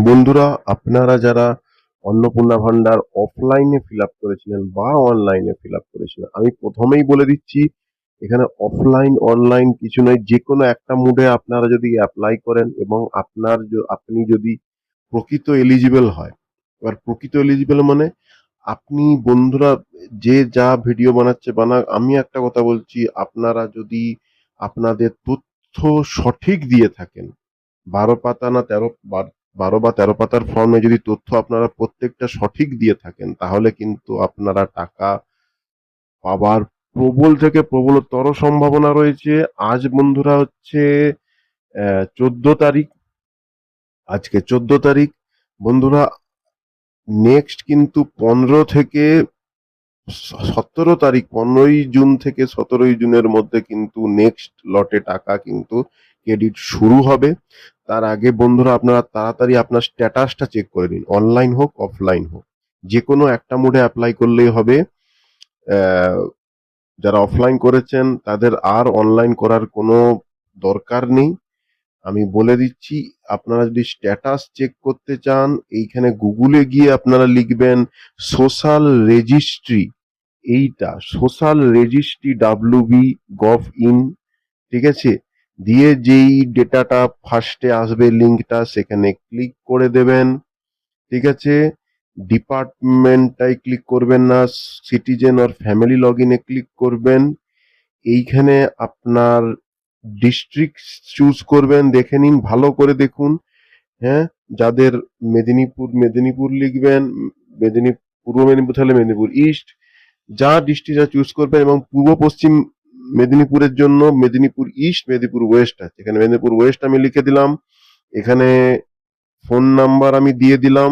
বন্ধুরা, আপনারা যারা অন্নপূর্ণা ভান্ডার অফলাইনে ফিল আপ করেছিলেন বা অনলাইনে ফিল আপ করেছিলেন, আমি প্রথমেই বলে দিচ্ছি এখানে অফলাইন অনলাইন কিছু নয়। যে কোনো একটা মুডে আপনারা যদি অ্যাপ্লাই করেন এবং আপনি যদি প্রকৃত এলিজিবল হয়। এবার প্রকৃত এলিজিবল মানে আপনি বন্ধুরা যে যা ভিডিও বানাচ্ছে বানাক, আমি একটা কথা বলছি, আপনারা যদি আপনাদের তথ্য সঠিক দিয়ে থাকেন, ১২ পাতা না ১২ বা ১৩ পাতার ফর্মে যদি তথ্য আপনারা প্রত্যেকটা সঠিক দিয়ে থাকেন, তাহলে কিন্তু আপনারা টাকা পাবার প্রবল থেকে প্রবলতর সম্ভাবনা রয়েছে। আজ বন্ধুরা হচ্ছে ১৪ তারিখ। আজকে ১৪ তারিখ বন্ধুরা। নেক্সট কিন্তু ১৫ থেকে ১৭ তারিখ, ১৫ই জুন থেকে ১৭ই জুনের মধ্যে কিন্তু নেক্সট লটে টাকা কিন্তু ক্রেডিট শুরু হবে। তার আগে বন্ধুরা আপনারা তাড়াতাড়ি আপনার স্ট্যাটাসটা চেক করে নিন, অনলাইন হোক অফলাইন হোক, যে কোনো একটা মোডে অ্যাপ্লাই করলেই হবে। আহ, যারা অফলাইন করেছেন তাদের আর অনলাইন করার কোনো দরকার নেই। আমি বলে দিচ্ছি, আপনারা যদি স্ট্যাটাস চেক করতে চান, এইখানে গুগলে গিয়ে আপনারা লিখবেন সোশ্যাল রেজিস্ট্রি। এইটা সোশ্যাল রেজিস্ট্রি wb.gov.in, ঠিক আছে? দিয়ে যেই ডেটাটা ফার্স্টে আসবে লিঙ্কটা, সেখানে ক্লিক করে দেবেন, ঠিক আছে? ডিপার্টমেন্টটাই ক্লিক করবেন না, সিটিজেন অর ফ্যামিলি লগ ইনে ক্লিক করবেন। এইখানে আপনার ডিস্ট্রিক্ট চুজ করবেন, দেখে নিন, ভালো করে দেখুন। হ্যাঁ, যাদের মেদিনীপুর, মেদিনীপুর লিখবেন। পূর্ব মেদিনীপুর থাকলে মেদিনীপুর ইস্ট, যা ডিস্ট্রিক্ট চুজ করবেন। এবং পূর্ব পশ্চিম মেদিনীপুরের জন্য মেদিনীপুর ইস্ট, মেদিনীপুর ওয়েস্ট আছে, এখানে মেদিনীপুর ওয়েস্ট আমি লিখে দিলাম। এখানে ফোন নাম্বার আমি দিয়ে দিলাম।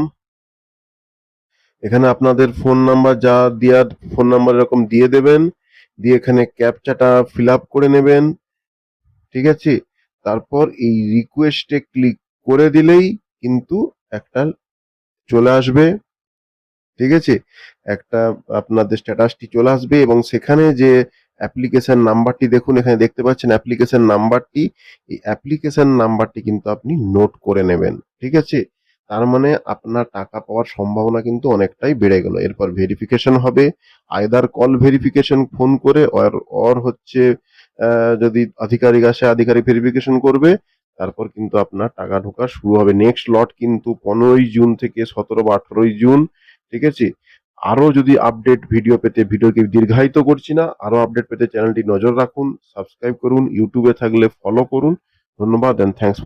এখানে আপনাদের ফোন নাম্বার যা দেওয়ার, ফোন নাম্বার এরকম দিয়ে দেবেন। দিয়ে এখানে ক্যাপচাটা ফিল আপ করে নেবেন, ঠিক আছে? তারপর এই রিকোয়েস্টে ক্লিক করে দিলেই কিন্তু একটা চলে আসবে, ঠিক আছে? একটা আপনাদের স্ট্যাটাসটি চলে আসবে এবং সেখানে যে অ্যাপ্লিকেশন নাম্বারটি দেখুন, এখানে দেখতে পাচ্ছেন অ্যাপ্লিকেশন নাম্বারটি। এই অ্যাপ্লিকেশন নাম্বারটি কিন্তু আপনি নোট করে নেবেন, ঠিক আছে? তার মানে আপনার টাকা পাওয়ার সম্ভাবনা কিন্তু অনেকটাই বেড়ে গেল। এরপর ভেরিফিকেশন হবে, আইদার কল ভেরিফিকেশন ফোন করে, অর হচ্ছে যদি আধিকারিক আসে আধিকারিক ভেরিফিকেশন করবে। তারপর কিন্তু আপনার টাকা ঢোকা শুরু হবে। নেক্সট লট কিন্তু 15ই জুন থেকে 17 বা 18ই জুন, ঠিক আছে? আরো যদি আপডেট ভিডিও পেতে, ভিডিওকে দীর্ঘায়িত করছি না, আরো আপডেট পেতে চ্যানেলটি নজর রাখুন, সাবস্ক্রাইব করুন, ইউটিউবে থাকলে ফলো করুন। ধন্যবাদ এন্ড থ্যাংকস।